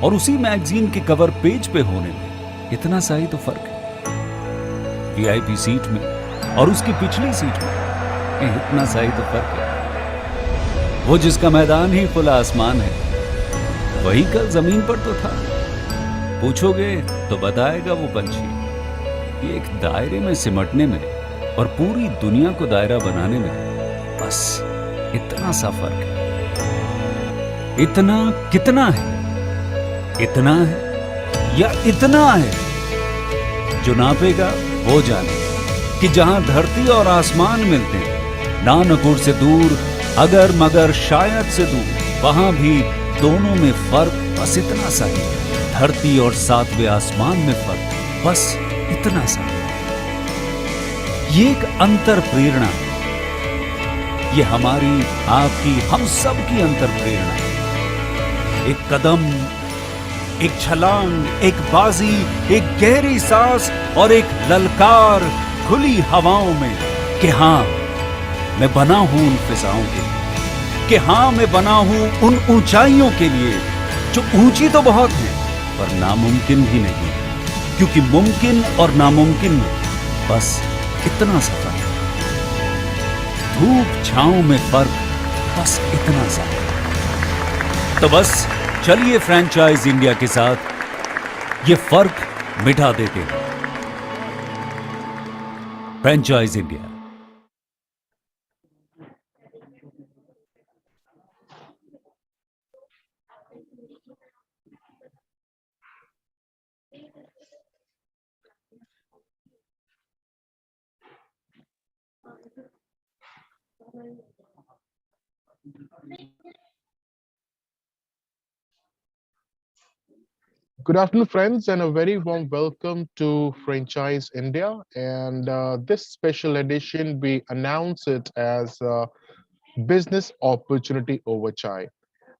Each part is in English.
और उसी मैगजीन के कवर पेज पे होने में इतना सा ही तो फर्क है। वीआईपी सीट में और उसकी पिछली सीट में इतना सा ही तो फर्क है। वो जिसका मैदान ही खुला आसमान है, वही कल जमीन पर तो था। पूछोगे तो बताएगा वो पंछी, ये एक दायरे में सिमटने में और पूरी दुनिया को दायरा बनाने में बस इतना सा फर्क है। इतना कितना है? इतना है या इतना है? जो नापेगा वो जाने कि जहां धरती और आसमान मिलते हैं, नानकुर से दूर, अगर मगर शायद से दूर, वहां भी दोनों में फर्क बस इतना सा है। धरती और सातवें आसमान में फर्क बस इतना सा है। ये एक अंतर प्रेरणा है। ये हमारी, आपकी, हम सब की अंतर प्रेरणा है। एक कदम, एक छलांग, एक बाजी, एक गहरी सांस और एक ललकार खुली हवाओं में कि हाँ मैं बना हूं उन फिजाओं के लिए, कि हाँ मैं बना हूं उन ऊंचाइयों के लिए जो ऊंची तो बहुत है पर नामुमकिन भी नहीं, क्योंकि मुमकिन और नामुमकिन में बस इतना सा फर्क है। धूप छांव में फर्क बस इतना सा है। तो बस चलिए फ्रेंचाइज इंडिया के साथ ये फर्क मिटा देते हैं। Franchise India. Good afternoon, friends, and a very warm welcome to Franchise India. And this special edition, we announce it as Business Opportunity Over Chai.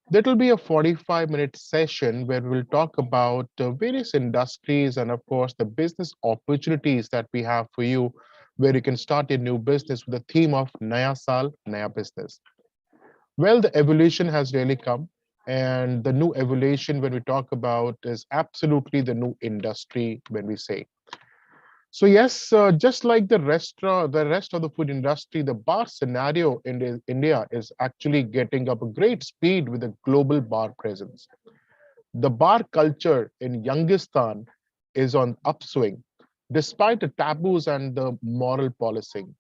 That will be a 45-minute session where we'll talk about various industries and, of course, the business opportunities that we have for you, where you can start a new business with the theme of Naya Saal, Naya Business. Well, the evolution has really come, and the new evolution when we talk about is absolutely the new industry when we say. So yes, just like the rest of the food industry, the bar scenario in India is actually getting up a great speed with a global bar presence. The bar culture in Youngistan is on upswing, despite the taboos and the moral policing.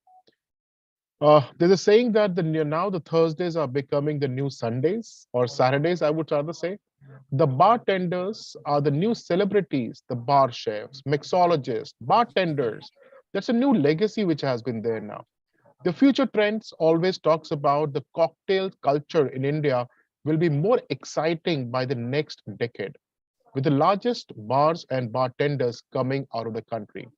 There's a saying that now the Thursdays are becoming the new Sundays or Saturdays, I would rather say. The bartenders are the new celebrities, the bar chefs, mixologists, bartenders. That's a new legacy which has been there now. The future trends always talks about the cocktail culture in India will be more exciting by the next decade, with the largest bars and bartenders coming out of the country.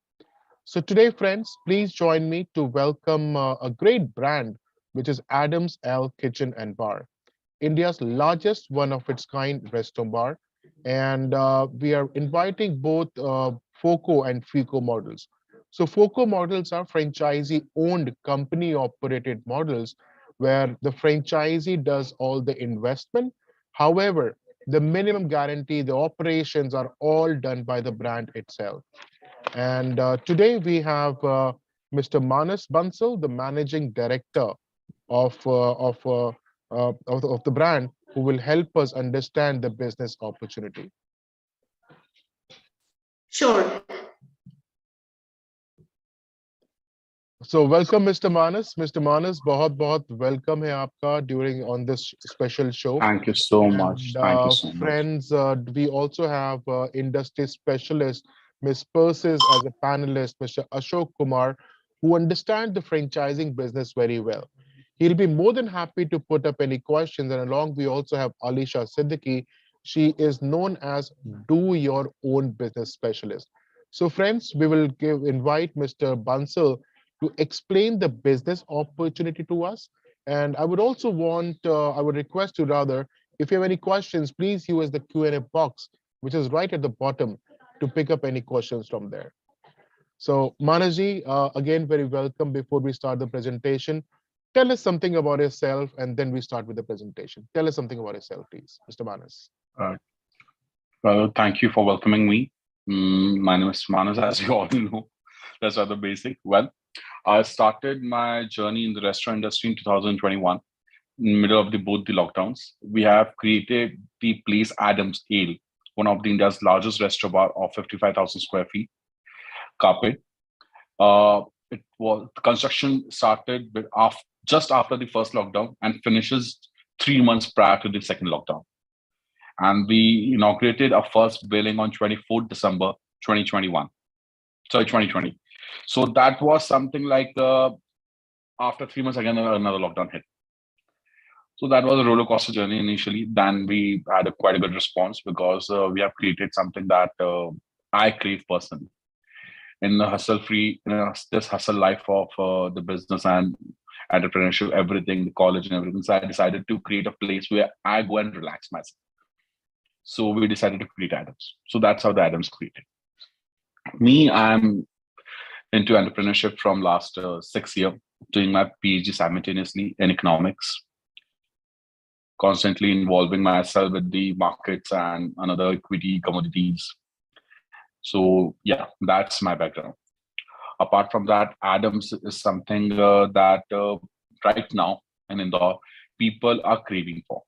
So today, friends, please join me to welcome a great brand, which is Adams L Kitchen and Bar, India's largest one of its kind restaurant bar. And we are inviting both FOCO and FICO models. So FOCO models are franchisee-owned, company-operated models where the franchisee does all the investment. However, the minimum guarantee, the operations are all done by the brand itself. And today we have Mr. Manas Bansal, the managing director of, of the brand, who will help us understand the business opportunity. Sure. So welcome, Mr. Manas. Mr. Manas, बहुत welcome है आपका during on this special show. Thank you so much. And Thank you so much. friends, we also have industry specialist, Ms. Persis, as a panelist, Mr. Ashok Kumar, who understand the franchising business very well. He'll be more than happy to put up any questions. And along, we also have Alisha Siddiqui. She is known as Do Your Own Business Specialist. So friends, we will invite Mr. Bansal to explain the business opportunity to us. And I would also I would request you rather, if you have any questions, please use the Q&A box, which is right at the bottom, to pick up any questions from there. So Manaji, again, very welcome. Before we start the presentation, tell us something about yourself, and then we start with the presentation. Tell us something about yourself, please, Mr. Manas. Uh, Well, thank you for welcoming me. My name is Manas, as you all know. That's rather basic. Well, I started my journey in the restaurant industry in 2021, in the middle of both the lockdowns. We have created the place Adams Ale, one of the India's largest Restro-Bar of 55,000 square feet, carpet. It was the construction started just after the first lockdown and finishes 3 months prior to the second lockdown. And we inaugurated our first billing on 24th December 2021. Sorry, 2020. So that was something like after 3 months again another lockdown hit. So that was a roller coaster journey initially. Then we had quite a good response because we have created something that I crave personally in the hustle free, this hustle life of the business and entrepreneurship, everything, the college and everything. So I decided to create a place where I go and relax myself. So we decided to create Adams. So that's how the Adams created. Me, I'm into entrepreneurship from last 6 years, doing my PhD simultaneously in economics, constantly involving myself with the markets and another equity commodities. So yeah, that's my background. Apart from that, Adams is something that right now in Indore, people are craving for.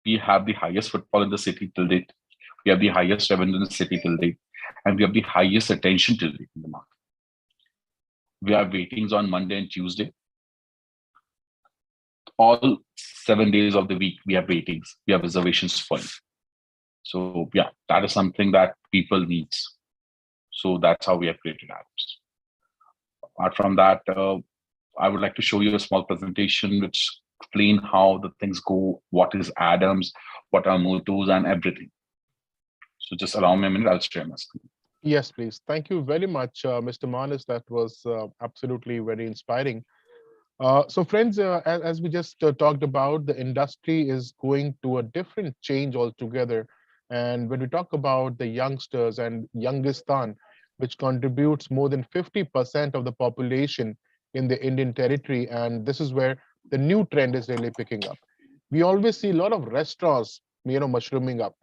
We have the highest footfall in the city till date. We have the highest revenue in the city till date. And we have the highest attention till date in the market. We have waitings on Monday and Tuesday. All 7 days of the week, we have waitings. We have reservations full. So yeah, that is something that people needs. So that's how we have created Adams. Apart from that, I would like to show you a small presentation which explain how the things go, what is Adams, what are mottos and everything. So just allow me a minute, I'll share my screen. Yes, please. Thank you very much, Mr. Manas. That was absolutely very inspiring. So friends, as we just talked about, the industry is going to a different change altogether. And when we talk about the youngsters and Youngistan, which contributes more than 50% of the population in the Indian territory, and this is where the new trend is really picking up. We always see a lot of restaurants, mushrooming up.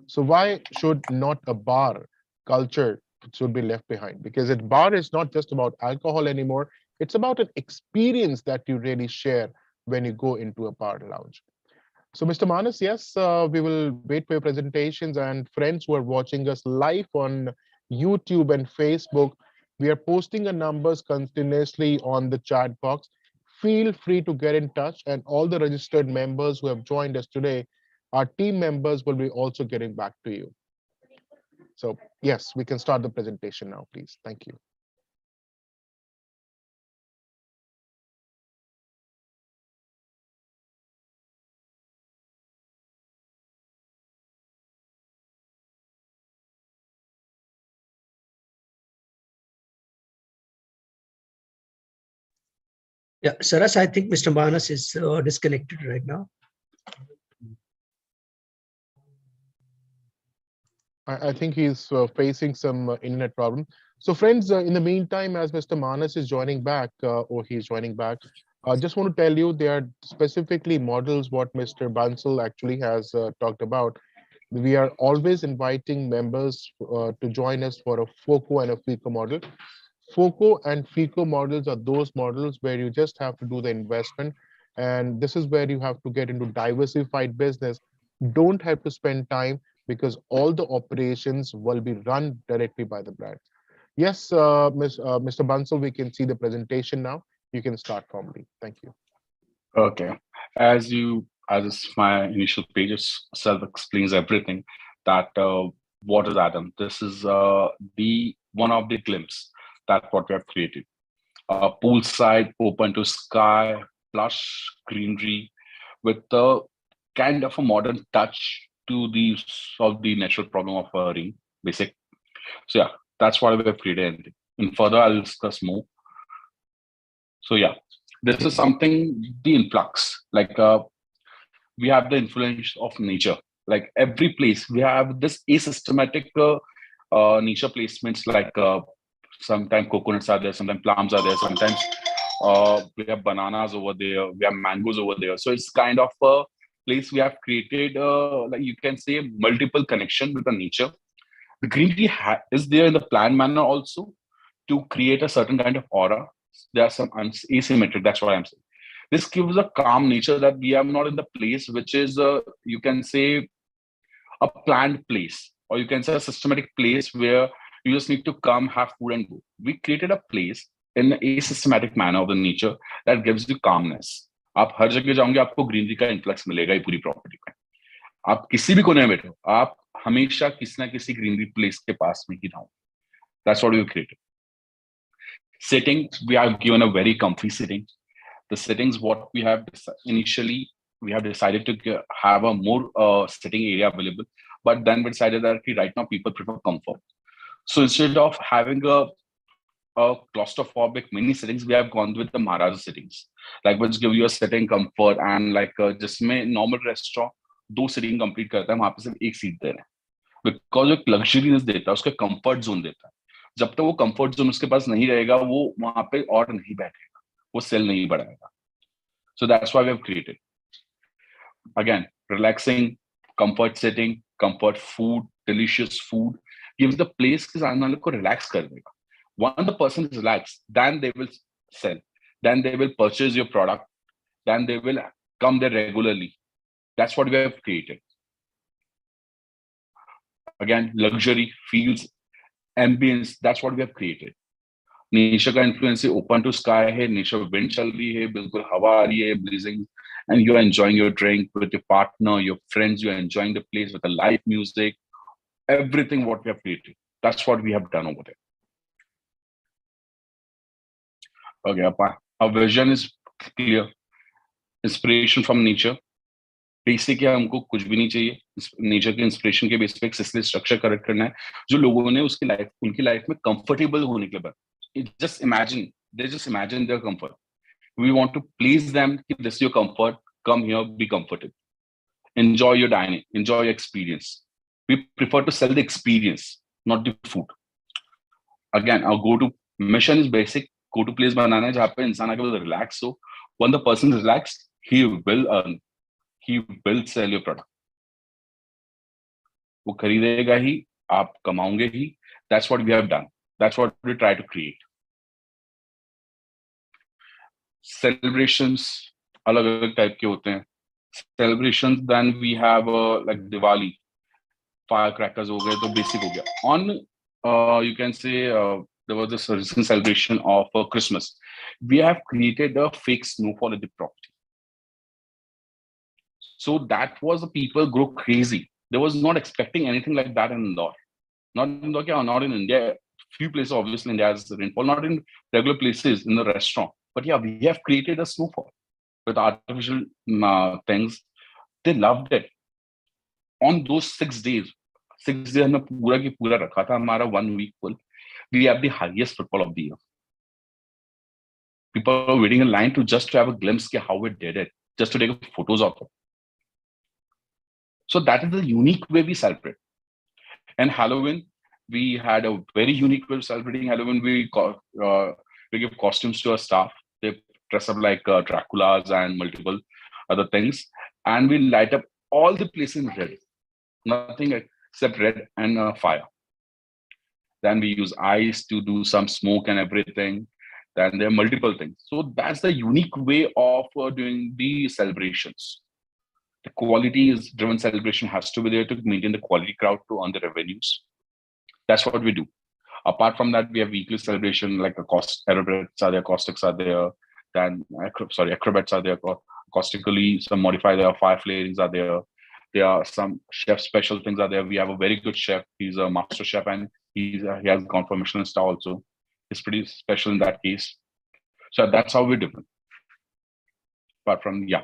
So why should not a bar culture should be left behind? Because a bar is not just about alcohol anymore. It's about an experience that you really share when you go into a bar lounge. So, Mr. Manas, yes, we will wait for your presentations, and friends who are watching us live on YouTube and Facebook, we are posting our numbers continuously on the chat box. Feel free to get in touch, and all the registered members who have joined us today, our team members will be also getting back to you. So, yes, we can start the presentation now, please. Thank you. Yeah, Saras, I think Mr. Manas is disconnected right now. I think he's facing some internet problem. So friends, in the meantime, as Mr. Manas is joining back, or he's joining back, I just want to tell you there are specifically models what Mr. Bansal actually has talked about. We are always inviting members to join us for a FOCO and a FICO model. FOCO and FICO models are those models where you just have to do the investment. And this is where you have to get into diversified business. Don't have to spend time because all the operations will be run directly by the brand. Yes, Mr. Bansal, we can see the presentation now. You can start formally. Thank you. Okay. As my initial page self explains everything, that what is Adam? This is the one of the glimpse that what we have created. Poolside, open to sky, plush greenery, with a kind of a modern touch to the solve the natural problem of rain. Basic. So yeah, that's what we have created. And further, I'll discuss more. So yeah, this is something the influx. Like we have the influence of nature. Like every place, we have this asystematic nature placements. Like sometimes coconuts are there, sometimes plums are there, sometimes we have bananas over there, we have mangoes over there. So it's kind of place, we have created, like you can say, multiple connection with the nature. The greenery is there in the planned manner also to create a certain kind of aura. There are some asymmetric. That's what I'm saying. This gives a calm nature that we are not in the place which is, you can say, a planned place, or you can say a systematic place where you just need to come, have food, and go. We created a place in a systematic manner of the nature that gives you calmness. आप हर जगह जाओगे आपको greenery का influx मिलेगा ये पूरी property में. आप किसी भी कोने में बैठो, आप हमेशा किसी ना किसी ग्रीनरी प्लेस के पास में ही रहो. That's what we created. Sitting, we are given a very comfy sitting. The settings, what we have initially, we have decided to have a more sitting area available, but then we decided that right now people prefer comfort. So instead of having a claustrophobic mini settings, we have gone with the Maharaja settings, like which give you a sitting comfort, and like जिसमें normal restaurant 2 sitting complete करता है, वहाँ पे सिर्फ 1 seat दे रहे हैं, because एक luxuriness देता है, उसका comfort zone देता है. जब तक वो comfort zone उसके पास नहीं रहेगा, वो वहाँ पे और नहीं बैठेगा, वो सेल नहीं बढ़ाएगा. So that's why we have created. Again, relaxing, comfort sitting, comfort food, delicious food gives the place कि सामने वाले को relax कर देगा. Once the person is relaxed, then they will sell, then they will purchase your product, then they will come there regularly. That's what we have created. Again, luxury, feels, ambience, that's what we have created. Nature का influence है, open to sky है, nature wind चल रही है, बिल्कुल हवा आ रही है, breezing, and you are enjoying your drink with your partner, your friends, you are enjoying the place with the live music, everything what we have created. That's what we have done over there. Okay, our vision is clear. Inspiration from nature. Basic है, हमको कुछ भी नहीं चाहिए. Nature के inspiration के base पे एक सिस्टम स्ट्रक्चर करेक्ट करना है जो लोगों ने उसकी लाइफ, उनकी लाइफ में कंफर्टेबल होने के बाद, just imagine their comfort. We want to please them. This is your comfort. Come here, be comfortable. Enjoy your dining. Enjoy your experience. We prefer to sell the experience, not the food. Again, our go-to mission is basic. Go-to place बनाना है जहाँ पे इंसान आके relax हो. When the person is relaxed, he will earn. He will sell your product. वो खरीदेगा ही, आप कमाओगे ही. That's what we have done. That's what we try to create. Celebrations अलग-अलग type के होते हैं. Celebrations, then we have like Diwali, firecrackers हो गए, तो basic हो गया. On you can say there was this recent celebration of Christmas. We have created a fake snowfall at the property. So that was the people grow crazy. They was not expecting anything like that in Indore. Not in Indore, not in India. Few places, obviously, India has rainfall, not in regular places in the restaurant. But yeah, we have created a snowfall with artificial things. They loved it. On those 6 days, 6 days हमने पूरा की पूरा रखा था हमारा 1 week full. We have the highest footfall of the year. People are waiting in line to just to have a glimpse of how we did it, just to take photos of it. So that is the unique way we celebrate. And Halloween, we had a very unique way of celebrating Halloween. We give costumes to our staff. They dress up like Draculas and multiple other things. And we light up all the places in red. Nothing except red and fire. Then we use ice to do some smoke and everything. Then there are multiple things. So that's the unique way of doing the celebrations. The quality is driven celebration has to be there to maintain the quality crowd to earn the revenues. That's what we do. Apart from that, we have weekly celebration like aerobats are there, acoustics are there, then acrobats are there, acoustically, some modified there, fire flarings are there. There are some chef special things are there. We have a very good chef. He's a master chef and he has gone for Michelin star also. It's pretty special in that case. So that's how we do it. Apart from, yeah.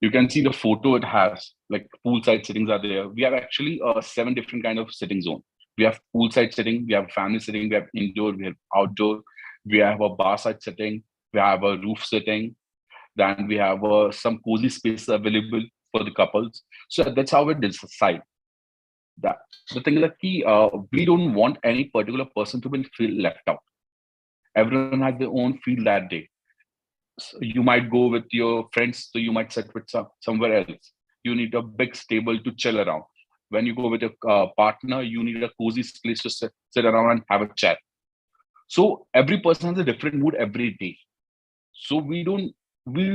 You can see the photo it has, like poolside sittings are there. We have actually 7 different kind of sitting zone. We have poolside sitting, we have family sitting, we have indoor, we have outdoor, we have a bar side sitting, we have a roof sitting, then we have some cozy space available for the couples. So that's how we decide that. The thing is that we don't want any particular person to feel left out. Everyone has their own feel that day. you might go with your friends, so you might sit with somewhere else. You need a big table to chill around. When you go with your partner, you need a cozy place to sit around and have a chat. So every person has a different mood every day. So we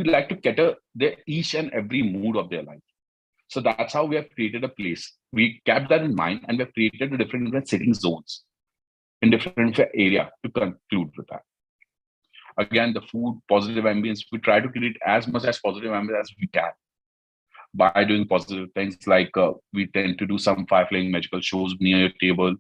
like to cater their each and every mood of their life. So that's how we have created a place. We kept that in mind, and we have created a different sitting zones in different area to conclude with that. Again, the food, positive ambience, we try to create as much as positive ambience as we can by doing positive things like we tend to do some fire-flying magical shows near your table.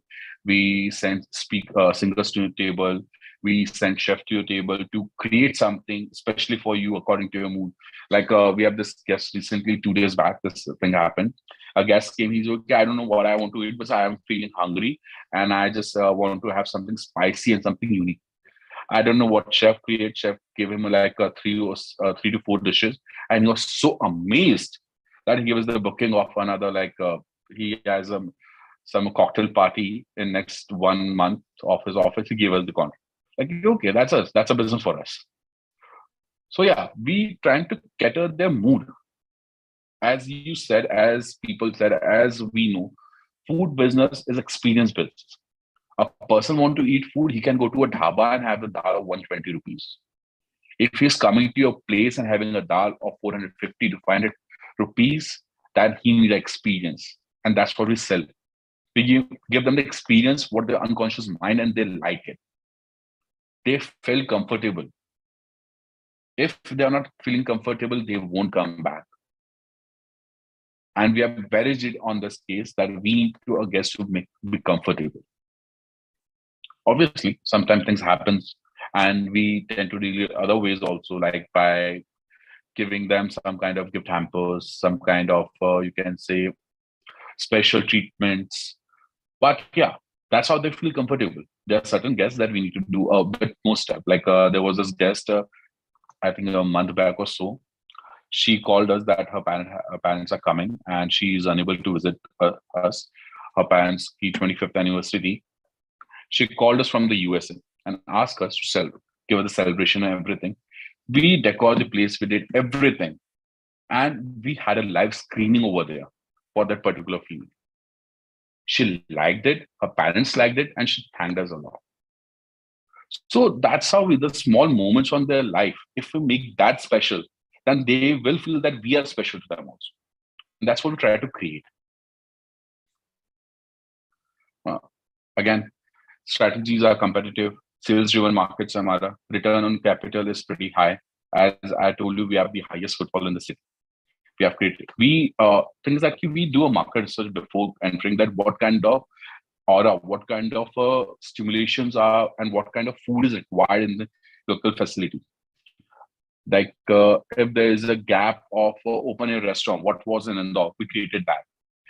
We send singers to your table. We send chef to your table to create something especially for you according to your mood. Like we have this guest recently, 2 days back, this thing happened. A guest came, he's okay, I don't know what I want to eat, but I am feeling hungry and I just want to have something spicy and something unique. I don't know what chef created. Chef gave him like 3 to 4 dishes, and he was so amazed that he gave us the booking of another he has some cocktail party in next 1 month of his office. He gave us the contract. Like, okay, that's us. That's a business for us. So yeah, we trying to cater their mood. As you said, as people said, as we know, food business is experience business. A person want to eat food, he can go to a dhaba and have the dal of 120 rupees. If he's coming to your place and having a dal of 450 to 500 rupees, then he need experience. And that's what we sell. We give them the experience, what the unconscious mind, and they like it. They feel comfortable. If they are not feeling comfortable, they won't come back. And we are very rigid on this case that we need to a guest to be comfortable. Obviously, sometimes things happen, and we tend to deal with other ways also, like by giving them some kind of gift hampers, some kind of you can say special treatments. But yeah, that's how they feel comfortable. There are certain guests that we need to do a bit more step. Like there was this guest, I think a month back or so. She called us that her parents are coming and she is unable to visit us. Her parents' 25th anniversary. She called us from the USA and asked us to give her the celebration and everything. We decorated the place, we did everything. And we had a live screening over there for that particular female. She liked it, her parents liked it, and she thanked us a lot. So that's how with the small moments on their life, if we make that special, then they will feel that we are special to them also. And that's what we try to create. Again, strategies are competitive. Sales-driven markets, Amara. Return on capital is pretty high. As I told you, we have the highest footfall in the city. We have created things that we do a market research before entering that what kind of aura, what kind of stimulations are, and what kind of food is required in the local facility. Like if there is a gap of open air restaurant, what was in Indore, we created that.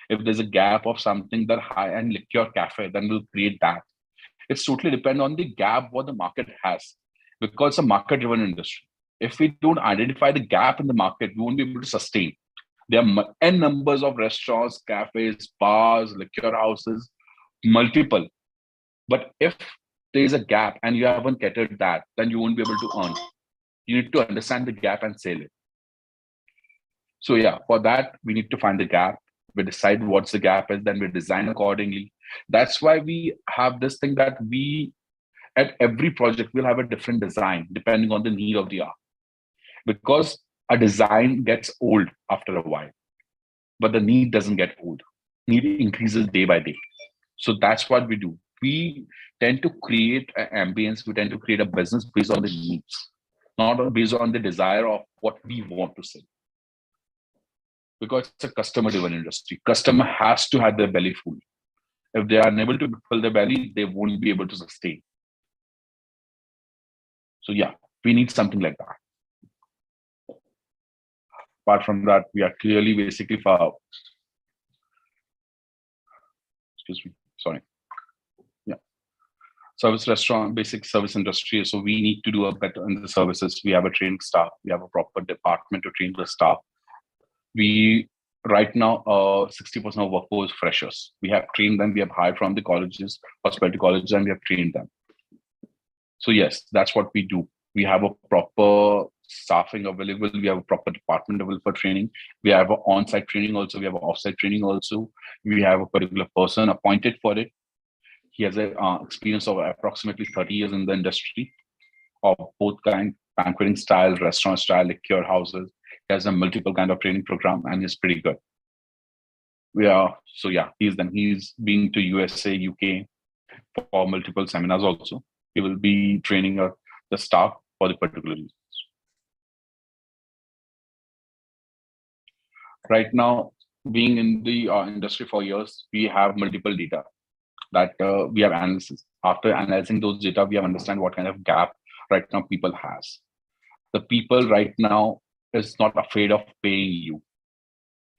If there's a gap of something that high-end liquor cafe, then we'll create that. It's totally depend on the gap what the market has, because it's a market-driven industry. If we don't identify the gap in the market, we won't be able to sustain. There are n numbers of restaurants, cafes, bars, liquor houses, multiple. But if there is a gap and you haven't catered that, then you won't be able to earn. You need to understand the gap and sell it. So yeah, for that, we need to find the gap. We decide what's the gap is, then we design accordingly. That's why we have this thing that we, at every project, we'll have a different design depending on the need of the hour. Because a design gets old after a while, but the need doesn't get old. Need increases day by day. So that's what we do. We tend to create an ambience. We tend to create a business based on the needs, not based on the desire of what we want to sell. Because it's a customer-driven industry. Customer has to have their belly full. If they are unable to fill their belly, they won't be able to sustain. So yeah, we need something like that. Apart from that, we are clearly basically for, excuse me, sorry. Yeah. Service restaurant, basic service industry. So we need to do a better in the services. We have a training staff. We have a proper department to train the staff. We right now 60% of workforce freshers. We have trained them. We have hired from the colleges, hospitality colleges, and we have trained them. So yes, that's what we do. We have a proper staffing available. We have a proper department available for training. We have an on-site training also. We have an off-site training also. We have a particular person appointed for it. He has a experience of approximately 30 years in the industry of both kind, banqueting style, restaurant style, liquor houses. He has a multiple kind of training program, and he's pretty good. He's been to USA, UK for multiple seminars also. He will be training the staff for the particular reasons. Right now, being in the industry for years, we have multiple data that we have analysis. After analyzing those data, we have understand what kind of gap right now people has. The people right now is not afraid of paying you.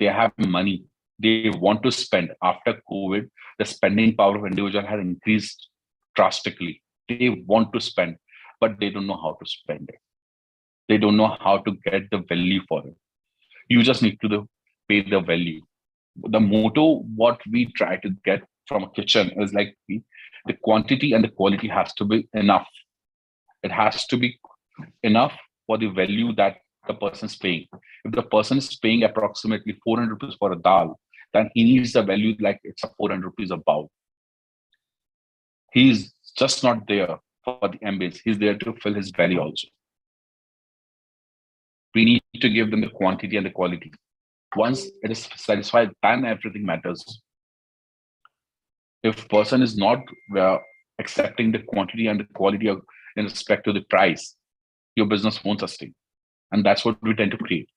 They have money. They want to spend. After COVID, the spending power of individual has increased drastically. They want to spend, but they don't know how to spend it. They don't know how to get the value for it. You just need to pay the value. The motto, what we try to get from a kitchen is like the quantity and the quality has to be enough. It has to be enough for the value that the person is paying. If the person is paying approximately 400 rupees for a dal, then he needs the value like it's a 400 rupees a bowl. He's just not there for the ambience. He's there to fill his belly also. We need to give them the quantity and the quality. Once it is satisfied, then everything matters. If person is not accepting the quantity and the quality in respect to the price, your business won't sustain. And that's what we tend to create.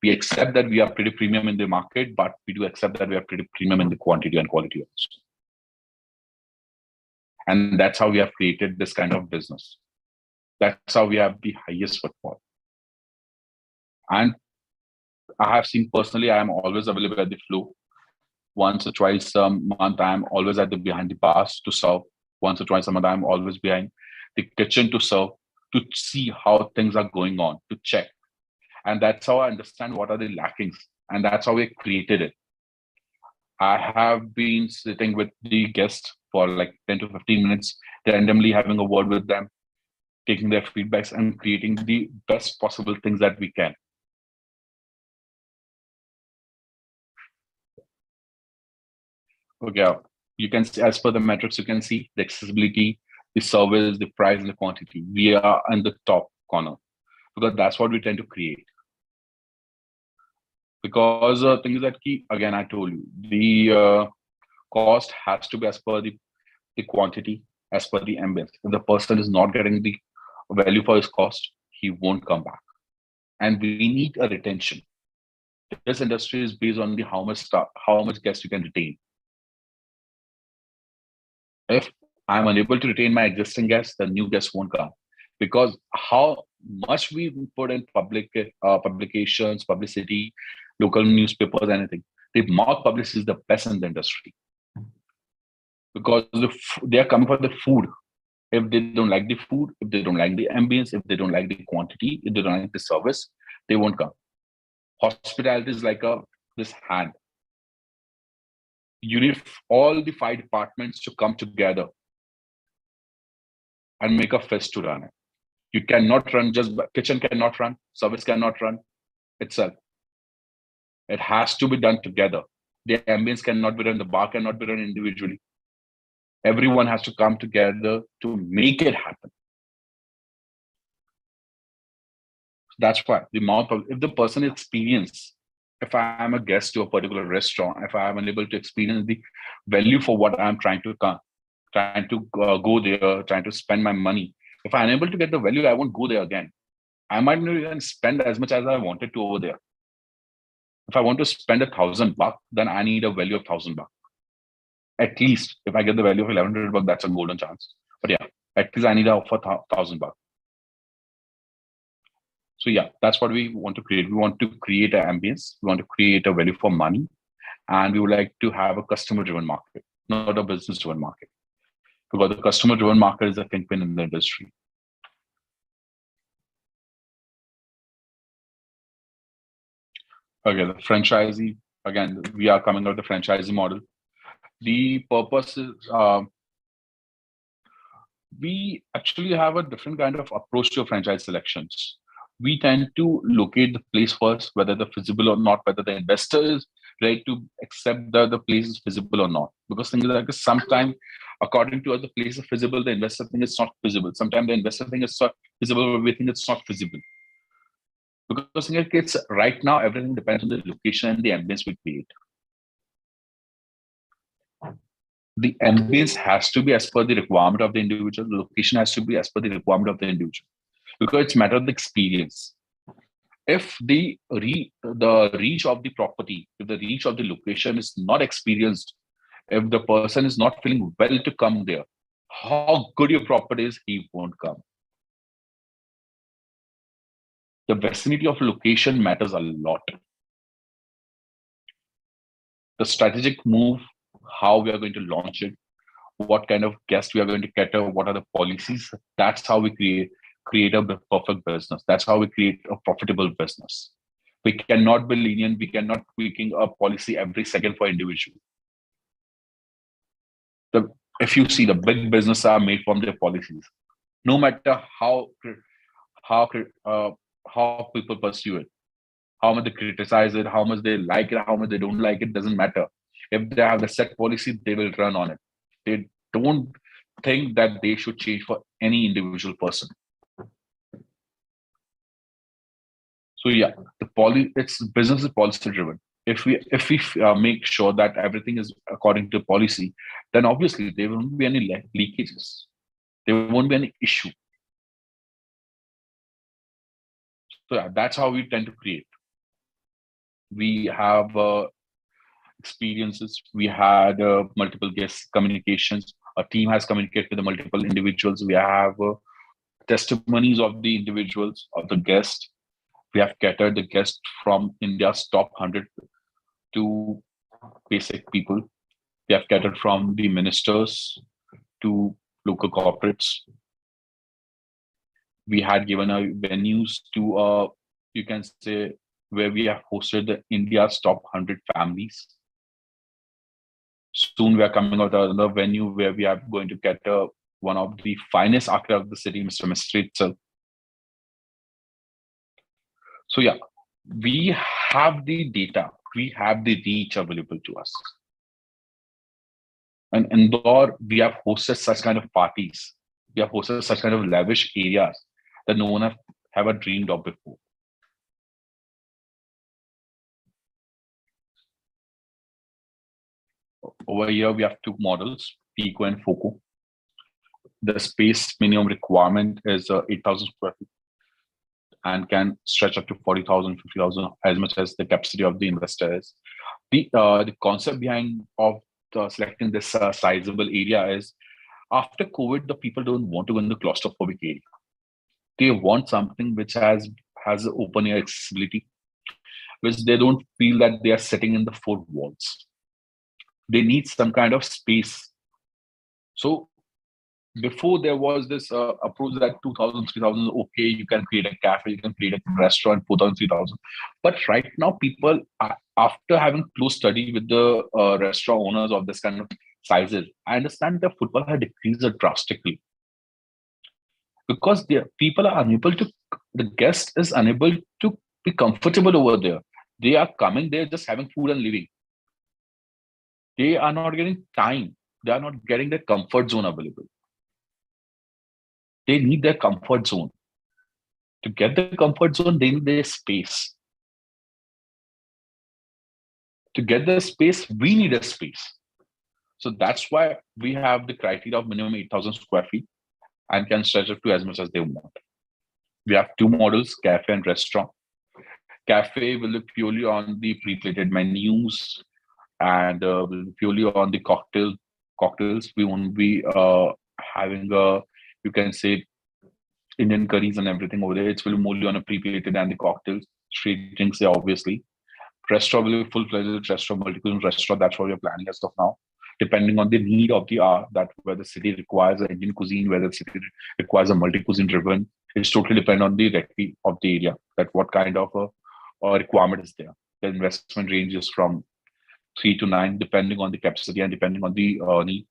We accept that we are pretty premium in the market, but we do accept that we are pretty premium in the quantity and quality also. And that's how we have created this kind of business. That's how we have the highest footfall. And I have seen personally, I am always available at the floor. Once or twice a month, I am always behind the bars to serve. Once or twice a month, I am always behind the kitchen to serve, to see how things are going on, to check. And that's how I understand what are the lackings. And that's how we created it. I have been sitting with the guests for like 10 to 15 minutes, randomly having a word with them, taking their feedbacks and creating the best possible things that we can. Okay, you can see, as per the metrics, you can see the accessibility, the service, the price, and the quantity. We are in the top corner because that's what we tend to create. Because things that key, again, I told you, the cost has to be as per the quantity, as per the ambience. If the person is not getting the value for his cost, he won't come back. And we need a retention. This industry is based on the how much guests you can retain. If I'm unable to retain my existing guests, the new guests won't come. Because how much we put in publications, publicity, local newspapers, anything, the mouth publicity is the best in the industry. Because they are coming for the food. If they don't like the food, if they don't like the ambience, if they don't like the quantity, if they don't like the service, they won't come. Hospitality is like this hand. You need all the 5 departments to come together and make a fist to run it. You cannot run kitchen cannot run, service cannot run itself. It has to be done together. The ambience cannot be run, the bar cannot be run individually. Everyone has to come together to make it happen. That's why if the person experience, if I am a guest to a particular restaurant, if I am unable to experience the value for what I'm trying to go there, trying to spend my money, if I'm unable to get the value, I won't go there again. I might not even spend as much as I wanted to over there. If I want to spend $1,000, then I need a value of $1,000. At least if I get the value of $1,100, that's a golden chance. But yeah, at least I need to offer $1,000. So yeah, that's what we want to create. We want to create an ambience. We want to create a value for money. And we would like to have a customer-driven market, not a business-driven market. Because the customer-driven market is a kingpin in the industry. Okay, the franchisee, again, we are coming out of the franchisee model. The purpose is, we actually have a different kind of approach to franchise selections. we tend to locate the place first, whether they're feasible or not, whether the investor is ready to accept that the place is feasible or not. Because things like sometimes, according to us, the place is feasible, the investor thinks it's not feasible. Sometimes the investor thinks it's not feasible, but we think it's not feasible. Because in that case, right now, everything depends on the location and the ambience we create. The ambience has to be as per the requirement of the individual. The location has to be as per the requirement of the individual, because it's a matter of the experience. If the reach of the property, if the reach of the location is not experienced, if the person is not feeling well to come there, how good your property is, he won't come. The vicinity of location matters a lot. The strategic move, how we are going to launch it, what kind of guests we are going to cater, what are the policies, that's how we create a perfect business. That's how we create a profitable business. We cannot be lenient. We cannot tweaking a policy every second for individual. If you see, the big businesses are made from their policies. No matter how people pursue it, how much they criticize it, how much they like it, how much they don't like it, doesn't matter. If they have the set policy, they will run on it. They don't think that they should change for any individual person. So yeah, it's business is policy driven. If we make sure that everything is according to policy, then obviously there won't be any leakages. There won't be any issue. So yeah, that's how we tend to create. We have experiences. We had multiple guest communications. A team has communicated with the multiple individuals. We have testimonies of the individuals, of the guests. We have catered the guests from India's top 100 to basic people. We have catered from the ministers to local corporates. We had given our venues to, you can say, where we have hosted the India's top 100 families. Soon we are coming out with another venue where we are going to cater one of the finest architects of the city, Mr. Mistry itself. So yeah, we have the data, we have the reach available to us. And in Indore, we have hosted such kind of parties. We have hosted such kind of lavish areas that no one have ever dreamed of before. Over here, we have two models, Pico and Foco. The space minimum requirement is 8,000 square feet and can stretch up to 40,000, 50,000, as much as the capacity of the investor is. The concept behind of selecting this sizable area is, after COVID, the people don't want to go in the claustrophobic area. They want something which has open air accessibility, which they don't feel that they are sitting in the four walls. They need some kind of space. So before there was this approach that 2,000, 3,000, okay, you can create a cafe, you can create a restaurant, 4,000, 3,000. But right now, people, after having close study with the restaurant owners of this kind of sizes, I understand the footfall had decreased drastically. Because people are unable to, the guest is unable to be comfortable over there. They are coming there just having food and leaving. They are not getting time. They are not getting their comfort zone available. They need their comfort zone. To get the comfort zone, they need their space. To get the space, we need a space. So that's why we have the criteria of minimum 8,000 square feet and can stretch up to as much as they want. We have two models, cafe and restaurant. Cafe will look purely on the pre-plated menus and will be purely on the cocktails. We won't be having you can say, Indian curries and everything over there. It's will be mostly on a pre-plated and the cocktails. Street drinks, obviously. Restaurant will be full-fledged restaurant, multi-cuisine restaurant. That's what we're planning as of now. Depending on the need of the hour, that whether the city requires an Indian cuisine, whether the city requires a multi-cuisine driven, it's totally depend on the recipes of the area, that what kind of a requirement is there. The investment ranges from 3 to 9, depending on the capacity and depending on the need.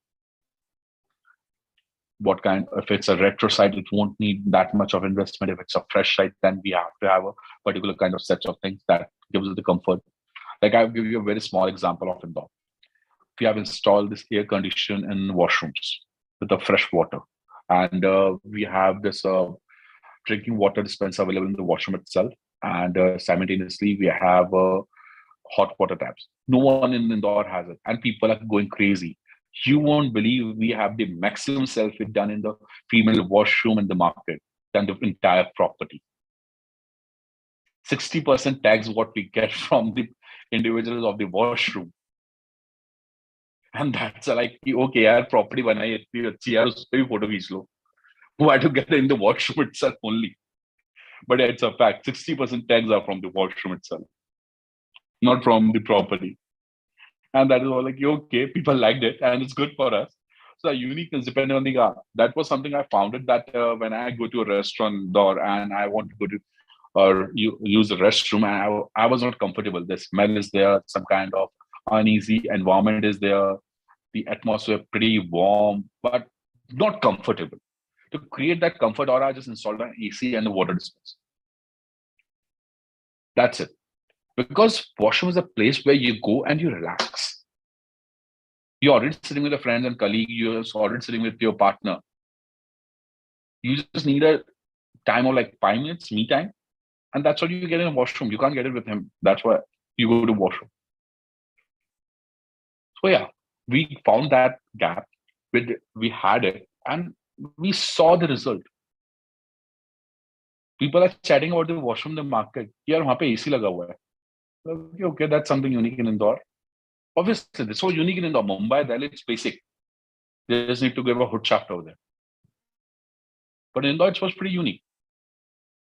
what kind. If it's a retro site, it won't need that much of investment. If it's a fresh site, then we have to have a particular kind of set of things that gives us the comfort. Like I'll give you a very small example of Indore. We have installed this air condition in washrooms with the fresh water, and we have this drinking water dispenser available in the washroom itself, and simultaneously we have hot water taps. No one in Indore has it, and people are going crazy. You won't believe we have the maximum selfie done in the female washroom in the market than the entire property. 60% tags what we get from the individuals of the washroom. And that's like, okay, our property बनाई इतनी अच्छी है, उस पे भी photo खींच लो. Why to get in the washroom itself only? But it's a fact, 60% tags are from the washroom itself, not from the property. And that is all like, okay, people liked it and it's good for us. So uniqueness depending on the art. That was something I found it that when I go to a restaurant door and I want to go to or use the restroom, and I was not comfortable. The smell is there, some kind of uneasy environment is there, the atmosphere pretty warm, but not comfortable. To create that comfort aura, I just installed an AC and a water dispenser. That's it. Because washroom is a place where you go and you relax. You're already sitting with a friend and colleague, you're already sitting with your partner. You just need a time of like 5 minutes, me time. And that's what you get in a washroom. You can't get it with him. That's why you go to washroom. So yeah, we found that gap. We had it and we saw the result. People are chatting about the washroom in the market. Yaar, wahan pe AC laga hua hai. Okay, that's something unique in Indore. Obviously, it's so unique in Indore. Mumbai, Delhi, it's basic. They just need to give a hood shaft over there. But in Indore, it was pretty unique.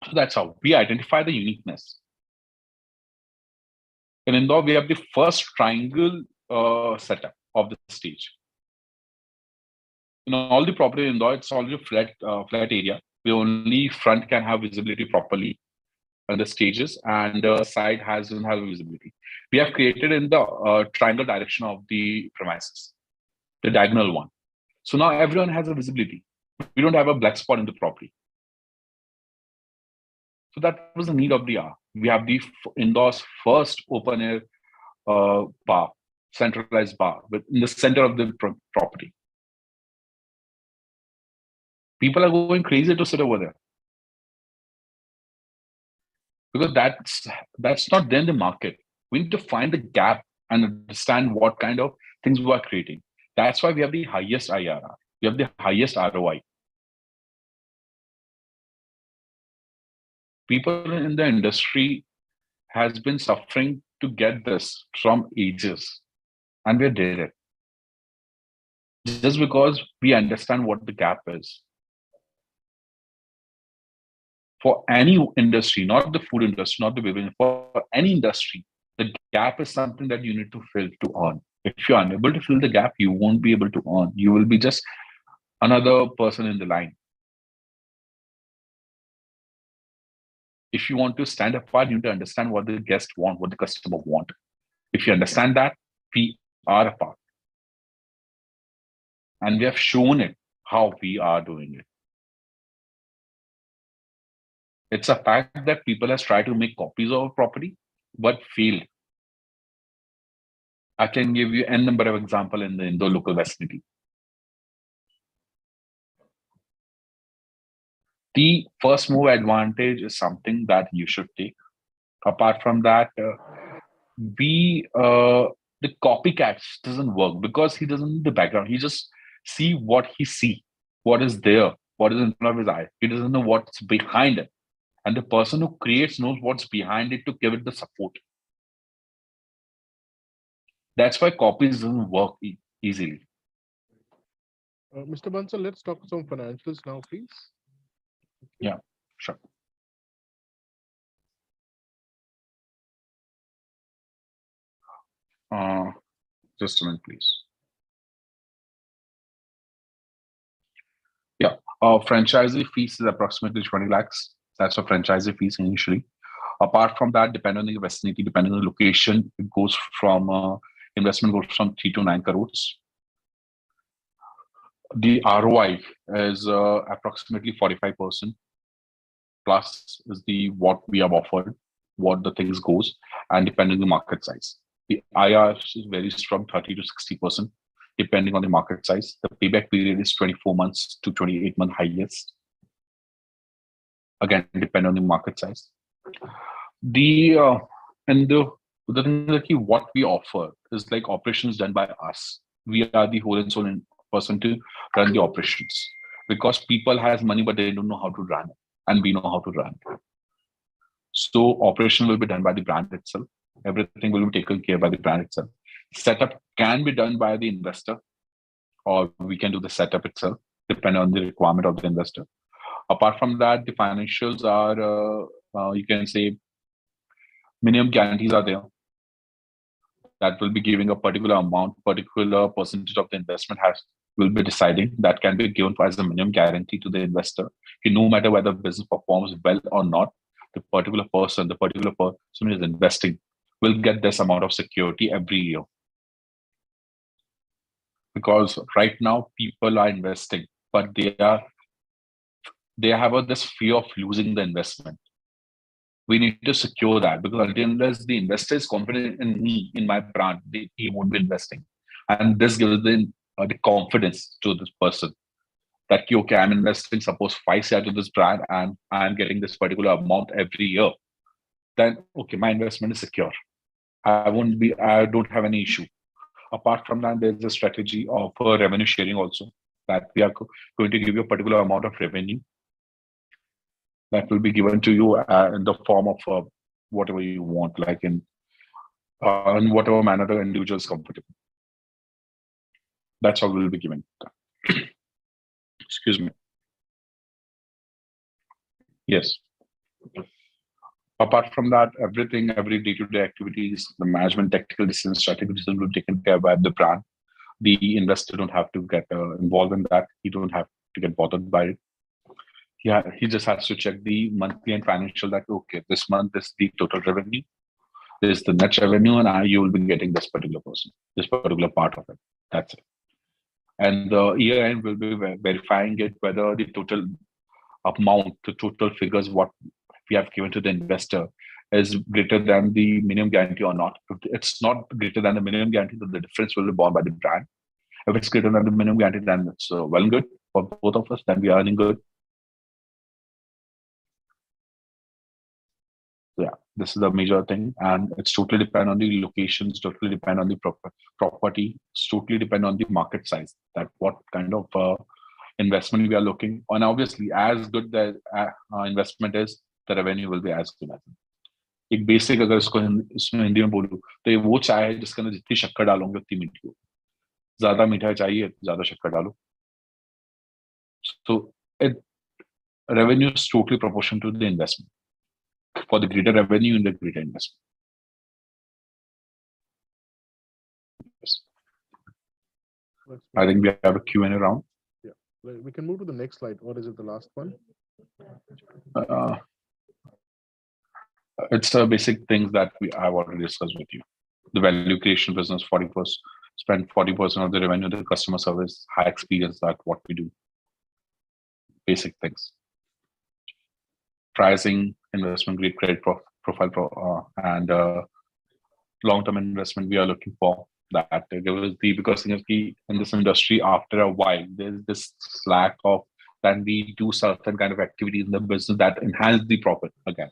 So that's how we identify the uniqueness. In Indore, we have the first triangle setup of the stage. In all the property in Indore, it's already flat area. The only front can have visibility properly on the stages, and the side doesn't have visibility. We have created in the triangle direction of the premises, the diagonal one. So now everyone has a visibility. We don't have a black spot in the property. So that was the need of the hour. We have the Indore's first open air bar, centralized bar, in the center of the property. People are going crazy to sit over there. Because that's not there in the market. We need to find the gap and understand what kind of things we are creating. That's why we have the highest IRR. We have the highest ROI. People in the industry has been suffering to get this from ages, and we did it. Just because we understand what the gap is. For any industry, not the food industry, not the beverage, for any industry, the gap is something that you need to fill to earn. If you're unable to fill the gap, you won't be able to earn. You will be just another person in the line. If you want to stand apart, you need to understand what the guest want, what the customer want. If you understand that, we are apart. And we have shown it, how we are doing it. It's a fact that people have tried to make copies of a property, but failed. I can give you n number of examples in the Indore local vicinity. The first move advantage is something that you should take. Apart from that, the copycat doesn't work because he doesn't need the background. He just see what he see, what is there, what is in front of his eye. He doesn't know what's behind it. And the person who creates knows what's behind it to give it the support. That's why copies doesn't work easily. Mr. Bansal, let's talk some financials now, please. Yeah, sure. Just a minute, please. Yeah, franchisee fees is approximately 20 lakhs. That's for franchisee fees initially. Apart from that, depending on the vicinity, depending on the location, it goes from investment goes from 3 to 9 crores. The ROI is approximately 45% plus is the what we have offered, what the things goes, and depending on the market size. The IR varies from 30 to 60%, depending on the market size. The payback period is 24 months to 28 month highest. Again, depending on the market size. The thing is like what we offer is like operations done by us. We are the whole and soul person to run the operations, because people has money but they don't know how to run it, and we know how to run it. So operation will be done by the brand itself. Everything will be taken care by the brand itself. Setup can be done by the investor, or we can do the setup itself, depending on the requirement of the investor. Apart from that, the financials are, you can say, minimum guarantees are there that will be giving a particular amount, particular percentage of the investment will be deciding that can be given as a minimum guarantee to the investor. No matter whether business performs well or not, the particular person who is investing will get this amount of security every year. Because right now people are investing, but they have this fear of losing the investment. We need to secure that, because unless the investor is confident in me, in my brand, he won't be investing. And this gives the confidence to this person that, okay, I'm investing, suppose 5 CR to this brand, and I'm getting this particular amount every year. Then, okay, my investment is secure. I don't have any issue. Apart from that, there's a strategy of revenue sharing also, that we are going to give you a particular amount of revenue that will be given to you in the form of whatever you want, like in whatever manner the individual is comfortable. That's how we will be giving. Excuse me. Yes. Apart from that, every day-to-day activities, the management, technical decisions, strategic decisions will be taken care by the brand. The investor don't have to get involved in that. He don't have to get bothered by it. Yeah, he just has to check the monthly and financial that, okay, this month is the total revenue, this is the net revenue, and you will be getting this particular part of it. That's it. And the year end will be verifying it, whether the total amount, the total figures, what we have given to the investor is greater than the minimum guarantee or not. If it's not greater than the minimum guarantee, then the difference will be borne by the brand. If it's greater than the minimum guarantee, then it's well and good for both of us, then we are earning good. Yeah, this is the major thing, and it's totally depend on the locations, totally depend on the property, it's totally depend on the market size, that what kind of investment we are looking on. Obviously, as good the investment is, the revenue will be as good as it. एक basic अगर इसको हिंदी में बोलूं तो ये वो चाय है जिसके अंदर जितनी शक्कर डालोगे उतनी मीठी हो, ज्यादा मीठा चाहिए ज्यादा शक्कर डालो. So revenue is totally proportional to the investment. For the greater revenue and the greater investment. Yes. I think we have a Q&A round. Yeah, we can move to the next slide. What is it, the last one? It's basic things that I've already discussed with you. The value creation business, 40%, spend 40% of the revenue, the customer service, high experience, that what we do. Basic things. Pricing, investment grade credit profile, and long-term investment we are looking for. That because in this industry, after a while, there's this slack of then we do certain kind of activities in the business that enhance the profit again.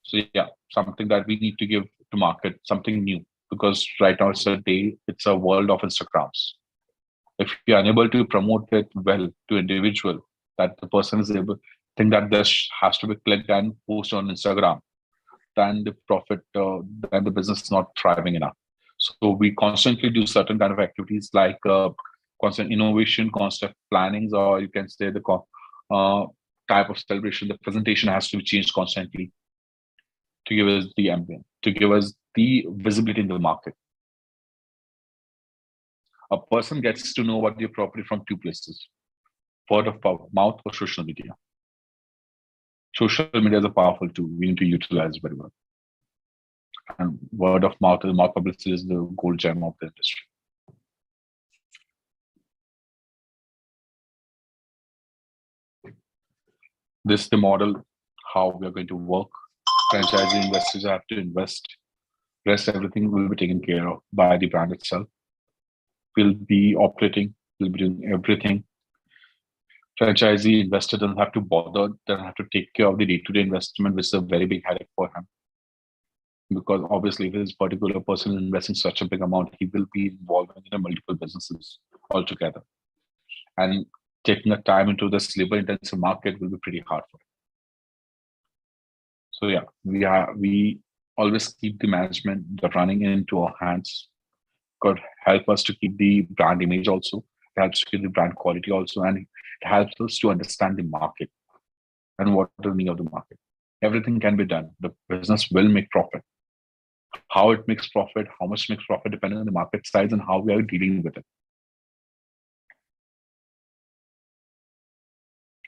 So yeah, something that we need to give to market, something new, because right now it's a world of Instagrams. If you're unable to promote it well to individual, that the person is able think that this has to be clicked and posted on Instagram, then the profit, then the business is not thriving enough. So we constantly do certain kind of activities like constant innovation, constant plannings, or you can say the type of celebration. The presentation has to be changed constantly to give us the ambience, to give us the visibility in the market. A person gets to know about your property from two places: word of mouth or social media. Social media is a powerful tool. We need to utilize it very well. And word of mouth publicity is the gold gem of the industry. This is the model, how we are going to work. Franchisee investors have to invest. Rest everything will be taken care of by the brand itself. We'll be operating, we'll be doing everything. Franchisee investor doesn't have to bother, doesn't have to take care of the day-to-day investment, which is a very big headache for him. Because obviously, if this particular person is investing such a big amount, he will be involved in multiple businesses altogether. And taking a time into this labor-intensive market will be pretty hard for him. So yeah, we always keep the management, the running into our hands. Could help us to keep the brand image also. It helps to keep the brand quality also, and it helps us to understand the market and what is the need of the market. Everything can be done. The business will make profit. How it makes profit, how much makes profit, depending on the market size and how we are dealing with it.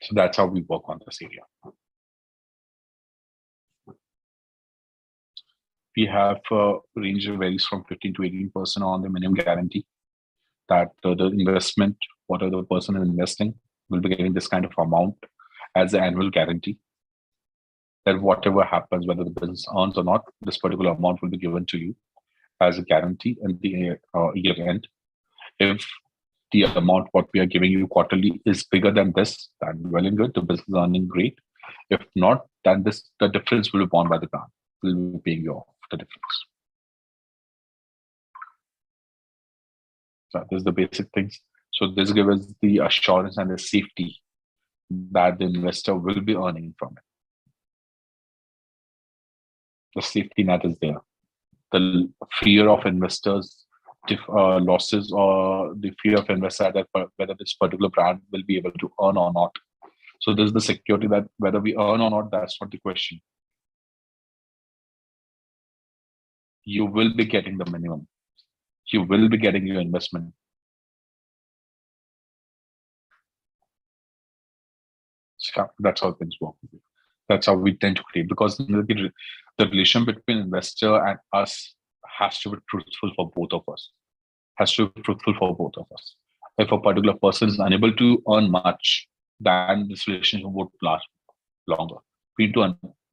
So that's how we work on this area. We have a range that varies from 15 to 18% on the minimum guarantee that the investment, whatever the person is investing, will be getting this kind of amount as the annual guarantee. That whatever happens, whether the business earns or not, this particular amount will be given to you as a guarantee at the year end. If the amount what we are giving you quarterly is bigger than this, then well and good, the business is earning great. If not, then the difference will be borne by the brand. We'll be paying you off the difference. So this is the basic things. So this gives us the assurance and the safety that the investor will be earning from it. The safety net is there. The fear of investors, losses, or the fear of investor that whether this particular brand will be able to earn or not. So this is the security that whether we earn or not, that's not the question. You will be getting the minimum. You will be getting your investment. So that's how things work. That's how we tend to create, because the relation between investor and us has to be truthful for both of us. If a particular person is unable to earn much, then this relationship would last longer. We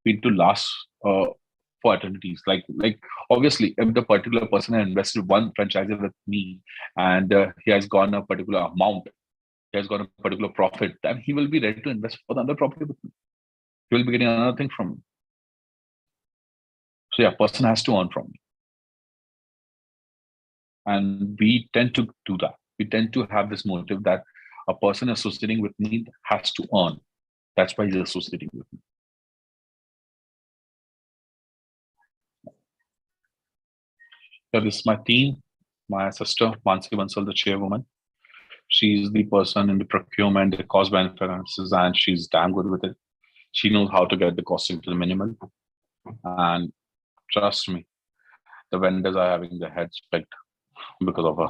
need to last for eternities. Like obviously, if the particular person has invested one franchise with me and he has gone a particular amount, he has got a particular profit, then he will be ready to invest for another property with me. He will be getting another thing from me. So yeah, person has to earn from me. And we tend to do that. We tend to have this motive that a person associating with me has to earn. That's why he's associating with me. Yeah, this is my team, my sister, Mansi Bansal, the chairwoman. She's the person in the procurement, the cost benefit analysis, and she's damn good with it. She knows how to get the costing to the minimum. And trust me, the vendors are having their heads picked because of her.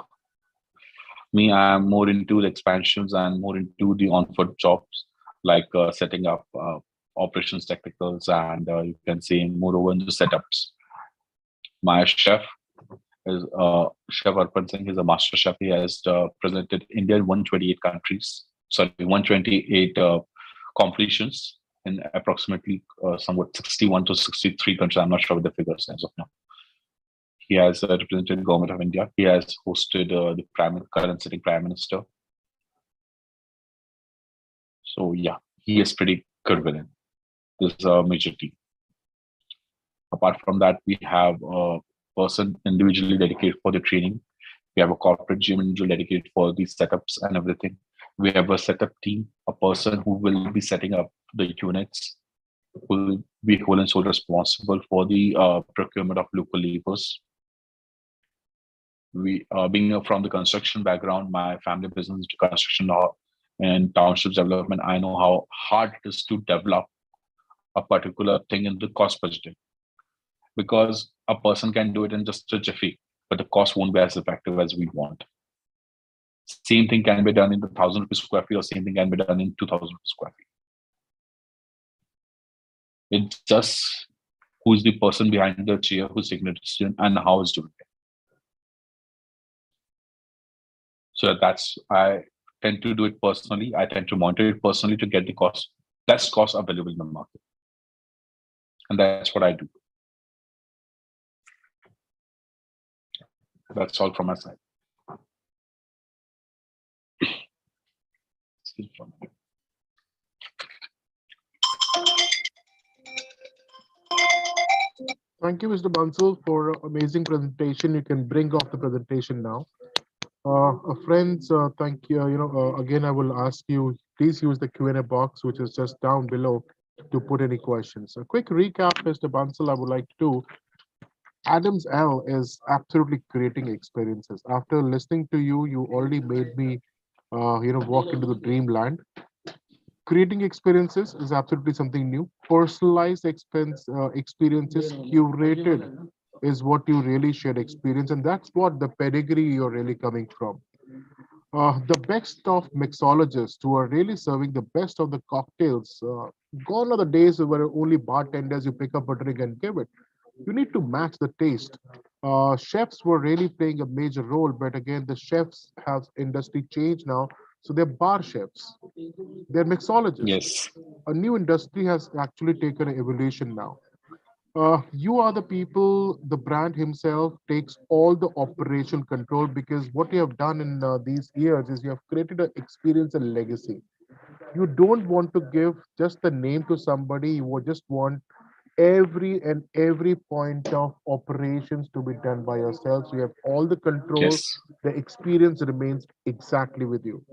Me, I am more into the expansions and more into the on-foot jobs, like setting up operations technicals, and you can say moreover into setups. My chef is Chef Arpan Singh. He's a master chef. He has presented India in 128 countries. Sorry, 128 competitions in approximately somewhat 61 to 63 countries. I'm not sure what the figures as of now. He has represented government of India. He has hosted the current sitting prime minister. So yeah, he is pretty good with it. This is a major team. Apart from that, we have a person individually dedicated for the training. We have a corporate gym individual dedicated for the setups and everything. We have a setup team, a person who will be setting up the units, who will be whole and sole responsible for the procurement of local laborers. We, being from the construction background, my family business is construction and townships development. I know how hard it is to develop a particular thing in the cost budgeting, because a person can do it in just a jiffy, but the cost won't be as effective as we want. Same thing can be done in the 1,000 rupees square feet, or same thing can be done in 2,000 rupees square feet. It's just who is the person behind the chair, who's signature, and how is doing it. So that's, I tend to do it personally. I tend to monitor it personally to get the cost best costs available in the market. And that's what I do. That's all from my side. Thank you, Mr. Bansal, for an amazing presentation. You can bring off the presentation now. Friends, thank you. Again, I will ask you, please use the Q&A box, which is just down below, to put any questions. A quick recap, Mr. Bansal, I would like to do. Adams L is absolutely creating experiences. After listening to you, you already made me, walk into the dreamland. Creating experiences is absolutely something new. Personalized experiences, curated, is what you really should experience, and that's what the pedigree you're really coming from. The best of mixologists who are really serving the best of the cocktails. Gone are the days where only bartenders you pick up a drink and give it. You need to match the taste. Chefs were really playing a major role, but again, the chefs have industry change now, so they're bar chefs, they're mixologists. Yes. A new industry has actually taken an evolution now. You are the people, the brand himself takes all the operational control, because what you have done in these years is you have created an experience and legacy. You don't want to give just the name to somebody, you would just want every point of operations to be done by yourself. So you have all the control, Yes. the experience remains exactly with you.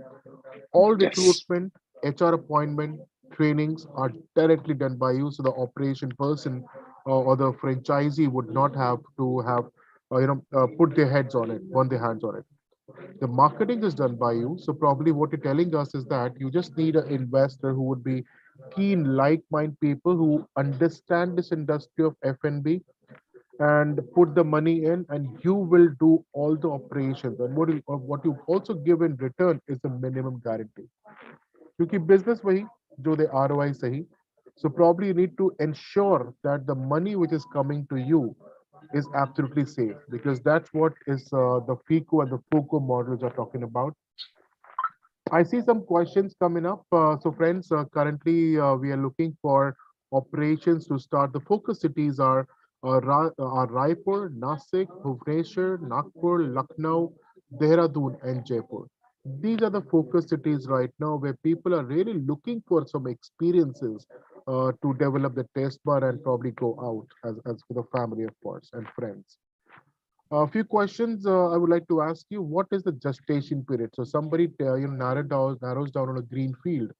All Yes. recruitment, HR appointment, trainings are directly done by you. So the operation person or the franchisee would not have to have, put their heads on it, burn their hands on it. The marketing is done by you. So probably what you're telling us is that you just need an investor who would be keen, like-minded people who understand this industry of F&B and put the money in, and you will do all the operations. And what you also give in return is the minimum guarantee. क्योंकि business वही जो the ROI सही. So probably you need to ensure that the money which is coming to you is absolutely safe, because that's what is the FICO and the FOCO models are talking about. I see some questions coming up. So friends, currently we are looking for operations to start. The focus cities are Raipur, Nasik, Bhubaneswar, Nagpur, Lucknow, Dehradun, and Jaipur. These are the focus cities right now where people are really looking for some experiences to develop the taste bar and probably go out as for the family, of course, and friends. A few questions I would like to ask you. What is the gestation period? So somebody narrows down on a green field.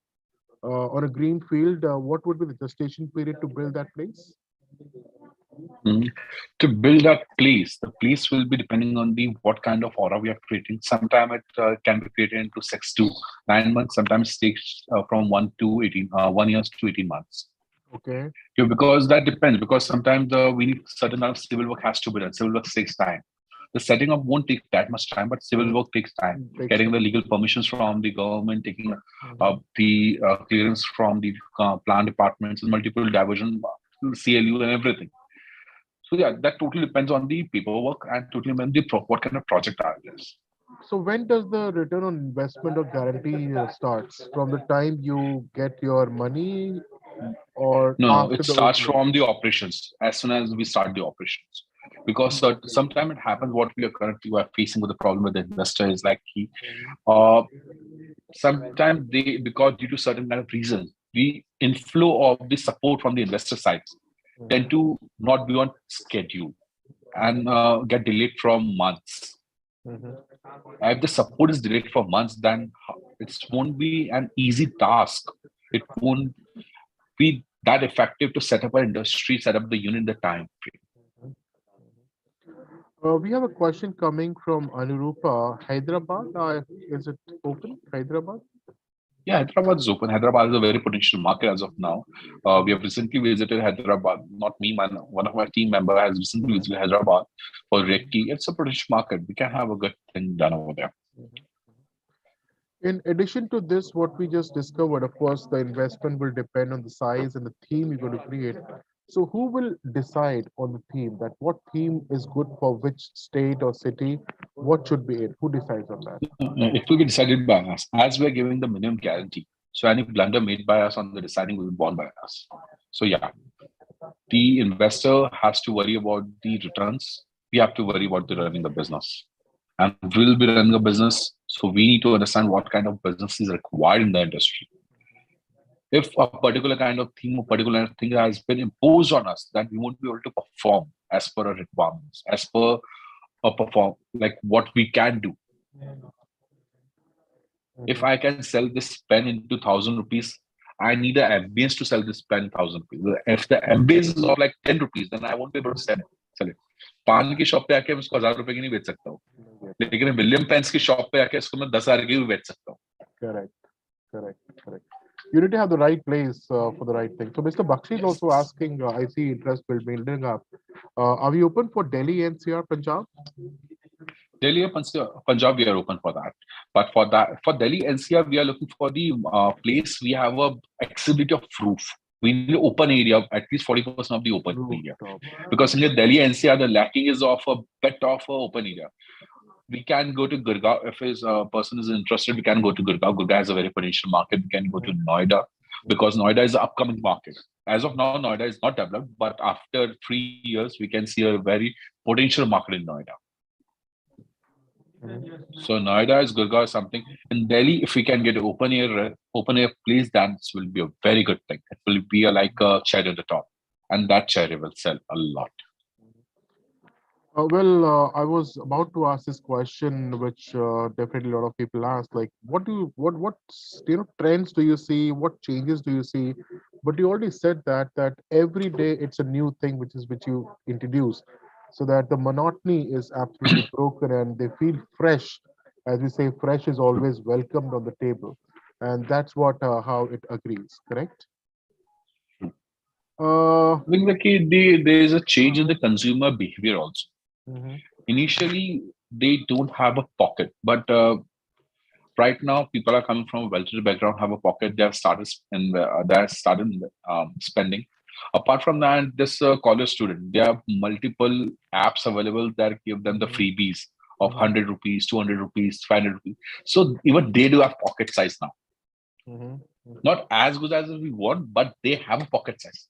What would be the gestation period to build that place? Mhm. To build that place, the place will be depending on the what kind of aura we are creating. Sometimes it can be created into 6 to 9 months. Sometimes it takes from 1 years to 18 months. Okay. Yeah, because that depends. Because sometimes we need certain amount of civil work has to be done. Civil work takes time. The setting up won't take that much time, but civil work takes time. Getting the legal permissions from the government, taking the clearance from the plant departments, multiple diversion, CLU, and everything. So yeah, that totally depends on the paperwork and totally depends on the what kind of project are this. So when does the return on investment or guarantee starts? From the time you get your money or No, after it the starts opening? from the operations as soon as we start the operations. Because sometimes it happens what we are currently facing with the problem with the investor is like uh, sometimes they, because due to certain kind of reasons, the inflow of the support from the investor sides tend to not be on schedule and get delayed from months. Mhm. If the support is delayed for months, then it won't be an easy task. It won't be that effective to set up an industry, set up the unit in the time frame. We have a question coming from Anurupa. Hyderabad, is it open? Hyderabad? Yeah, Hyderabad is open. Hyderabad is a very potential market as of now. We have recently visited Hyderabad. Not me, man. One of my team member has recently visited Hyderabad for Reiki. It's a potential market. We can have a good thing done over there. In addition to this, what we just discovered, of course, the investment will depend on the size and the theme you're going to create. So who will decide on the theme, that what theme is good for which state or city? What should be it? Who decides on that? It will be decided by us as we are giving the minimum guarantee. So any blunder made by us on the deciding will be borne by us. So yeah, the investor has to worry about the returns. We have to worry about the running the business. And we'll be running a business. So we need to understand what kind of business is required in the industry. If a particular kind of theme or particular thing has been imposed on us, that we won't be able to perform as per our requirements, as per a perform like what we can do. If I can sell this pen into 1,000 rupees, I need an ambience to sell this pen 1,000 rupees. If the ambience is of like 10 rupees, then I won't be able to sell it. पान की shop पे आके उसको 1,000 रुपए की नहीं बेच सकता हूँ, लेकिन विलियम पेन्स की शॉप पे आके उसको मैं 10,000 की भी बेच सकता हूँ. Correct. You need to have the right place for the right thing. So Mr. Bakshi is also asking, I see interest building up. Are we open for Delhi, NCR, Punjab? Delhi or Punjab, we are open for that. But for Delhi NCR, we are looking for the place we have a accessibility of roof. We need open area, at least 40% of the open area. Because in the Delhi NCR, the lacking is of a bit of a open area. We can go to Gurgaon. If a person is interested, we can go to Gurgaon. Gurgaon has a very potential market. We can go to Noida because Noida is an upcoming market. As of now, Noida is not developed, but after 3 years, we can see a very potential market in Noida. So Noida is Gurgaon is something. In Delhi, if we can get an open air place, then this will be a very good thing. It will be like a cherry at the top, and that cherry will sell a lot. I was about to ask this question, which definitely a lot of people ask, like, what trends do you see? What changes do you see? But you already said that every day it's a new thing, which you introduce, so that the monotony is absolutely broken and they feel fresh. As we say, fresh is always welcomed on the table, and that's what how it agrees. Correct? I think there is a change in the consumer behavior also. Initially, they don't have a pocket, but right now, people are coming from a well-to-do background, have a pocket. They have started spending. Apart from that, this college student, there are multiple apps available that give them the freebies of 100 rupees, 200 rupees, 500 rupees. So even they do have pocket size now. Not as good as we want, but they have a pocket size.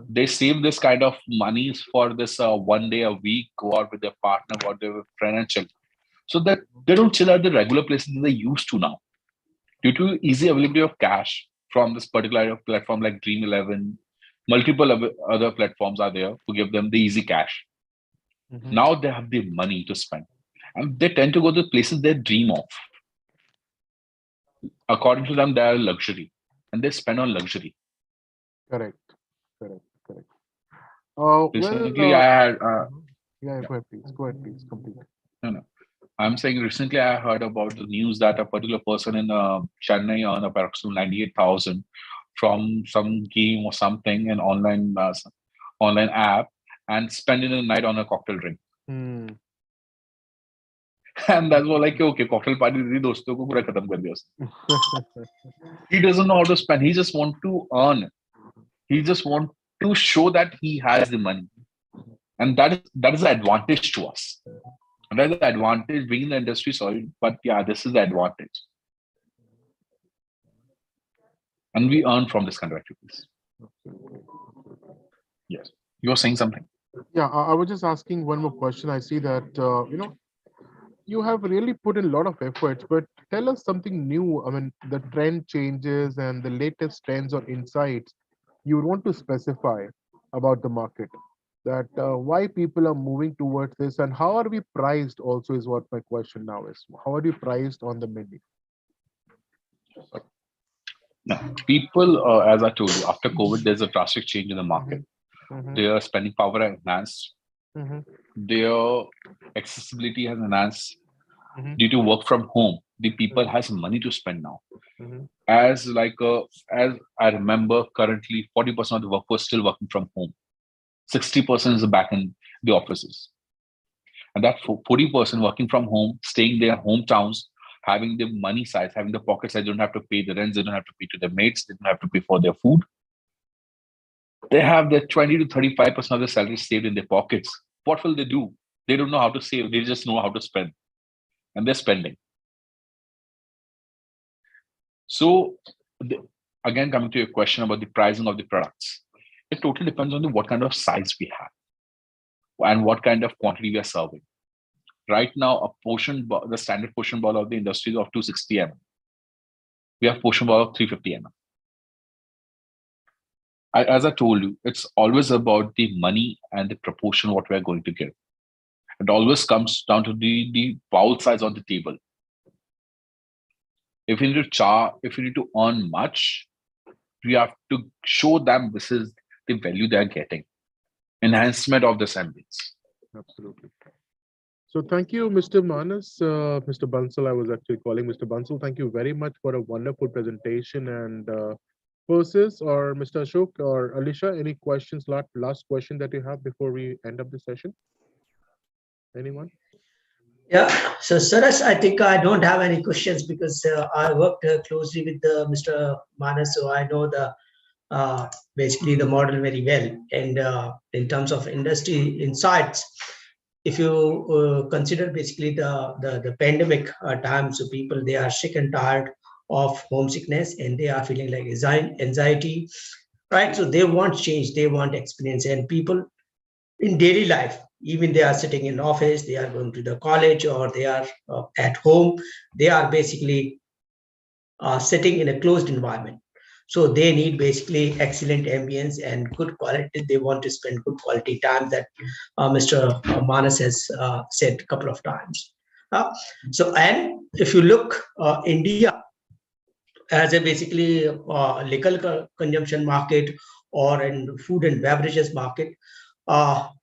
They save this kind of monies for this 1 day a week, go out with their partner, go out with their friend and chill. So that they don't chill at the regular places they used to now. Due to easy availability of cash from this particular platform like Dream11, multiple other platforms are there to give them the easy cash. Now they have the money to spend. And they tend to go to places they dream of. According to them, they are luxury. And they spend on luxury. Correct. Recently, I had. Go ahead, please. Complete. No. I'm saying recently I heard about the news that a particular person in Chennai earned approximately 98,000 from some game or something, an online app, and spending the night on a cocktail drink. And that's all like, okay, cocktail party, doston ko pura khatam kar diya usne. He doesn't know how to spend. He just want to earn. He just want to show that he has the money. And that is the advantage to us. And that's the advantage being in the industry, sorry, but yeah, this is the advantage. And we earn from this kind of activities. Yes. You were saying something? Yeah, I was just asking one more question. I see that, you have really put in a lot of efforts, but tell us something new. I mean, the trend changes and the latest trends or insights you want to specify about the market. That why people are moving towards this and how are we priced also is what my question now is. How are you priced on the menu? Now, people, as I told you, after COVID, there's a drastic change in the market. Their spending power has enhanced. Their accessibility has enhanced. Due to work from home, the people has money to spend now. As I remember, currently 40% of the workforce still working from home. 60% is back in the offices. And that 40% working from home, staying in their hometowns, having the money size, having the pocket size, they don't have to pay the rents, they don't have to pay to their mates, they don't have to pay for their food. They have their 20 to 35% of their salary saved in their pockets. What will they do? They don't know how to save, they just know how to spend. And they're spending. So again, coming to your question about the pricing of the products, it totally depends on what kind of size we have and what kind of quantity we are serving. Right now, the standard portion ball of the industry is of 260 mm. We have portion ball of 350 mm. As I told you, it's always about the money and the proportion what we are going to give. It always comes down to the bowl size on the table. If you need to earn much, we have to show them this is the value they are getting. Enhancement of this ambience. Absolutely. So thank you, Mr. Manas, Mr. Bansal. I was actually calling Mr. Bansal. Thank you very much for a wonderful presentation. And Persis or Mr. Ashok or Alicia, any questions, last question that you have before we end up the session? Anyone? Yeah, so Saras, I think I don't have any questions because I worked closely with Mr. Manas, so I know basically the model very well. And in terms of industry insights, if you consider basically the pandemic time, so people, they are sick and tired of homesickness and they are feeling like anxiety, right? So they want change, they want experience, and people in daily life, even they are sitting in office, they are going to the college, or they are at home, they are basically sitting in a closed environment. So they need basically excellent ambience and good quality. They want to spend good quality time, that Mr. Manas has said a couple of times. And if you look India as a basically liquor consumption market or in food and beverages market,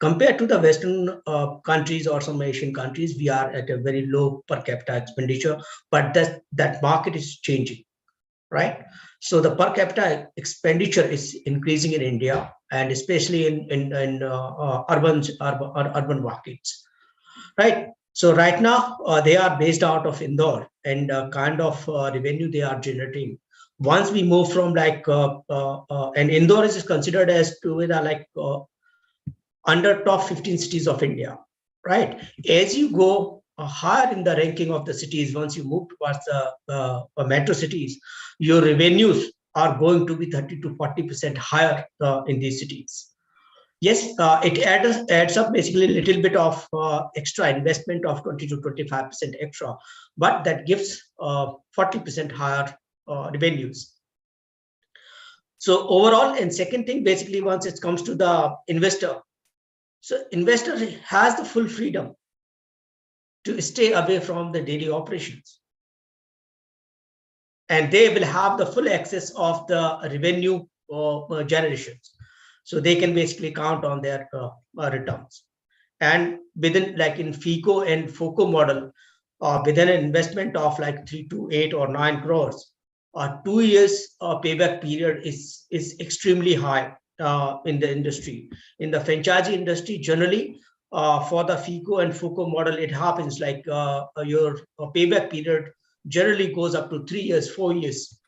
compared to the Western countries or some Asian countries, we are at a very low per capita expenditure, but that market is changing, right? So the per capita expenditure is increasing in India, and especially in urban markets, right? So right now they are based out of Indore, and kind of revenue they are generating. Once we move from and Indore is considered as to under top 15 cities of India, right? As you go higher in the ranking of the cities, once you move towards the metro cities, your revenues are going to be 30 to 40% higher in these cities. Yes, it adds up basically a little bit of extra investment of 20 to 25% extra, but that gives 40% higher revenues. So overall, and second thing, basically, once it comes to the investor, so investor has the full freedom to stay away from the daily operations. And they will have the full access of the revenue generations. So they can basically count on their returns. And within, like in FICO and FOCO model, within an investment of like 3 to 8 or 9 crores, 2 years payback period is extremely high in the industry. In the franchisee industry, generally, for the FICO and FOCO model, it happens like your payback period generally goes up to 3 years, 4 years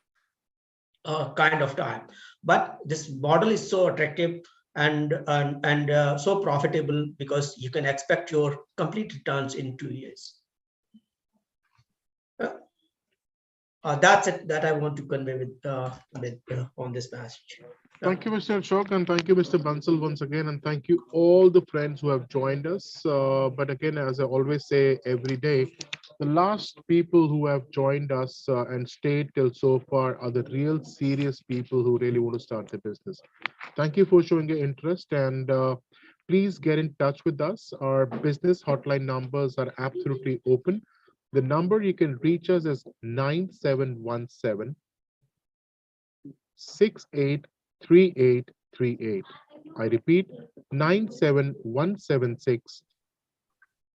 kind of time. But this model is so attractive and so profitable because you can expect your complete returns in 2 years. That's it that I want to convey with on this passage. Thank you, Mr. Ashok, and thank you, Mr. Bansal, once again, and thank you all the friends who have joined us. But again, as I always say every day, the last people who have joined us and stayed till so far are the real serious people who really want to start their business. Thank you for showing your interest, and please get in touch with us. Our business hotline numbers are absolutely open. The number you can reach us is 9717 683838. I repeat, 97176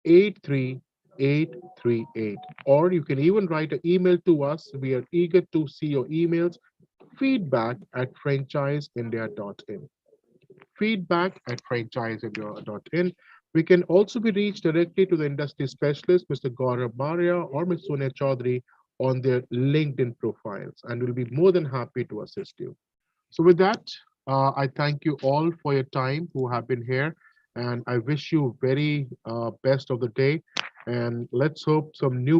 83838. Or you can even write an email to us. We are eager to see your emails. feedback@franchiseindia.in. feedback@franchiseindia.in. We can also be reached directly to the industry specialist, Mr. Gaurav Maria or Ms. Sonia Chaudhary, on their LinkedIn profiles, and we'll be more than happy to assist you. So with that, I thank you all for your time who have been here, and I wish you very best of the day. And let's hope some new